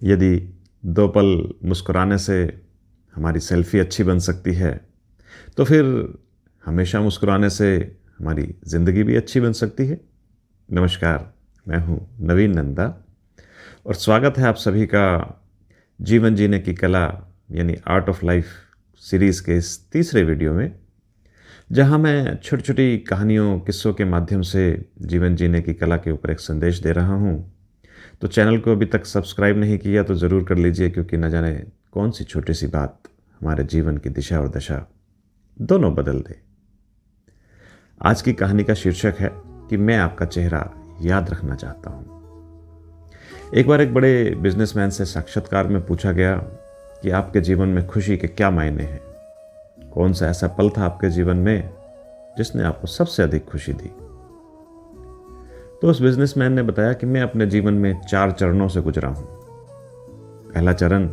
यदि दो पल मुस्कुराने से हमारी सेल्फी अच्छी बन सकती है, तो फिर हमेशा मुस्कुराने से हमारी ज़िंदगी भी अच्छी बन सकती है। नमस्कार, मैं हूँ नवीन नंदा और स्वागत है आप सभी का जीवन जीने की कला यानी आर्ट ऑफ लाइफ सीरीज़ के इस तीसरे वीडियो में, जहाँ मैं छोटी-छोटी कहानियों, किस्सों के माध्यम से जीवन जीने की कला के ऊपर एक संदेश दे रहा हूँ। तो चैनल को अभी तक सब्सक्राइब नहीं किया तो ज़रूर कर लीजिए, क्योंकि न जाने कौन सी छोटी सी बात हमारे जीवन की दिशा और दशा दोनों बदल दे। आज की कहानी का शीर्षक है कि मैं आपका चेहरा याद रखना चाहता हूँ। एक बार एक बड़े बिजनेसमैन से साक्षात्कार में पूछा गया कि आपके जीवन में खुशी के क्या मायने हैं। कौन सा ऐसा पल था आपके जीवन में जिसने आपको सबसे अधिक खुशी दी। तो उस बिजनेसमैन ने बताया कि मैं अपने जीवन में 4 चरणों से गुजरा हूं। पहला चरण,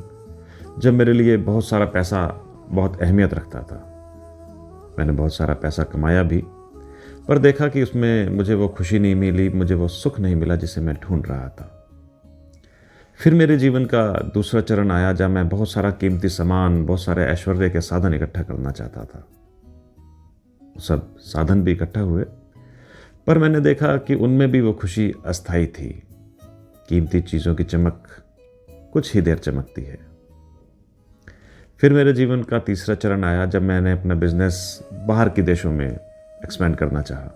जब मेरे लिए बहुत सारा पैसा बहुत अहमियत रखता था। मैंने बहुत सारा पैसा कमाया भी, पर देखा कि उसमें मुझे वो खुशी नहीं मिली, मुझे वो सुख नहीं मिला जिसे मैं ढूंढ रहा था। फिर मेरे जीवन का दूसरा चरण आया, जब मैं बहुत सारा कीमती सामान, बहुत सारे ऐश्वर्य के साधन इकट्ठा करना चाहता था। सब साधन भी इकट्ठा हुए, पर मैंने देखा कि उनमें भी वो खुशी अस्थायी थी। कीमती चीज़ों की चमक कुछ ही देर चमकती है। फिर मेरे जीवन का तीसरा चरण आया, जब मैंने अपना बिजनेस बाहर के देशों में एक्सपेंड करना चाहा।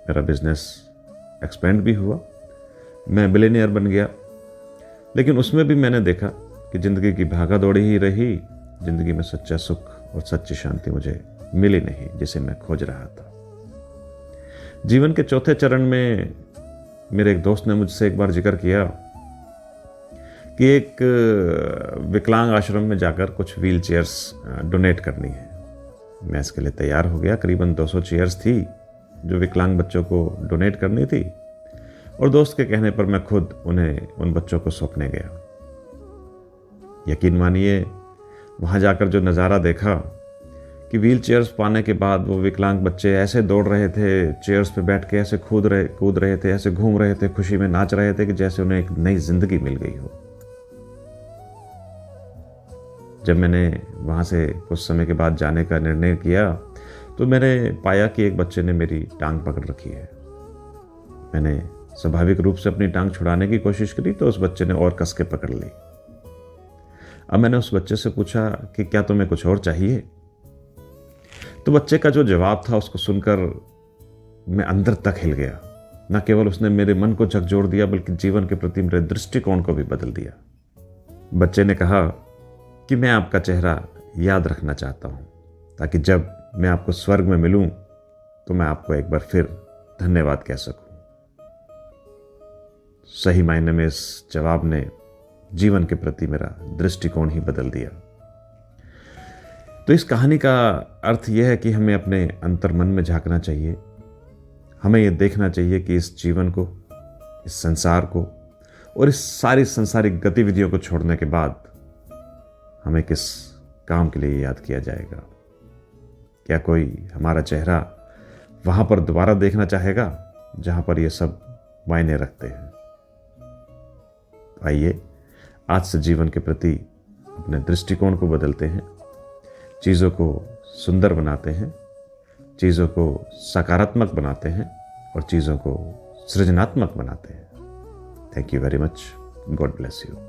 मेरा बिजनेस एक्सपेंड भी हुआ, मैं बिलियनियर बन गया, लेकिन उसमें भी मैंने देखा कि ज़िंदगी की भागा दौड़ी ही रही। ज़िंदगी में सच्चा सुख और सच्ची शांति मुझे मिली नहीं, जिसे मैं खोज रहा था। जीवन के चौथे चरण में मेरे एक दोस्त ने मुझसे एक बार जिक्र किया कि एक विकलांग आश्रम में जाकर कुछ व्हील चेयर्स डोनेट करनी है। मैं इसके लिए तैयार हो गया। करीबन 200 चेयर्स थी जो विकलांग बच्चों को डोनेट करनी थी, और दोस्त के कहने पर मैं खुद उन्हें उन बच्चों को सौंपने गया। यकीन मानिए, वहाँ जाकर जो नज़ारा देखा कि व्हील चेयर्स पाने के बाद वो विकलांग बच्चे ऐसे दौड़ रहे थे, चेयर्स पे बैठ के ऐसे कूद रहे थे, ऐसे घूम रहे थे, खुशी में नाच रहे थे कि जैसे उन्हें एक नई जिंदगी मिल गई हो। जब मैंने वहाँ से कुछ समय के बाद जाने का निर्णय किया, तो मैंने पाया कि एक बच्चे ने मेरी टांग पकड़ रखी है। मैंने स्वाभाविक रूप से अपनी टांग छुड़ाने की कोशिश करी, तो उस बच्चे ने और कस के पकड़ ली। अब मैंने उस बच्चे से पूछा कि क्या तुम्हें कुछ और चाहिए? तो बच्चे का जो जवाब था, उसको सुनकर मैं अंदर तक हिल गया। न केवल उसने मेरे मन को झकझोर दिया, बल्कि जीवन के प्रति मेरे दृष्टिकोण को भी बदल दिया। बच्चे ने कहा कि मैं आपका चेहरा याद रखना चाहता हूं, ताकि जब मैं आपको स्वर्ग में मिलूं तो मैं आपको एक बार फिर धन्यवाद कह सकूं। सही मायने में इस जवाब ने जीवन के प्रति मेरा दृष्टिकोण ही बदल दिया। तो इस कहानी का अर्थ यह है कि हमें अपने अंतर मन में झांकना चाहिए। हमें यह देखना चाहिए कि इस जीवन को, इस संसार को और इस सारी संसारिक गतिविधियों को छोड़ने के बाद हमें किस काम के लिए याद किया जाएगा। क्या कोई हमारा चेहरा वहां पर दोबारा देखना चाहेगा जहां पर यह सब मायने रखते हैं? आइए आज से जीवन के प्रति अपने दृष्टिकोण को बदलते हैं, चीज़ों को सुंदर बनाते हैं, चीज़ों को सकारात्मक बनाते हैं और चीज़ों को सृजनात्मक बनाते हैं। Thank you very much. God bless you.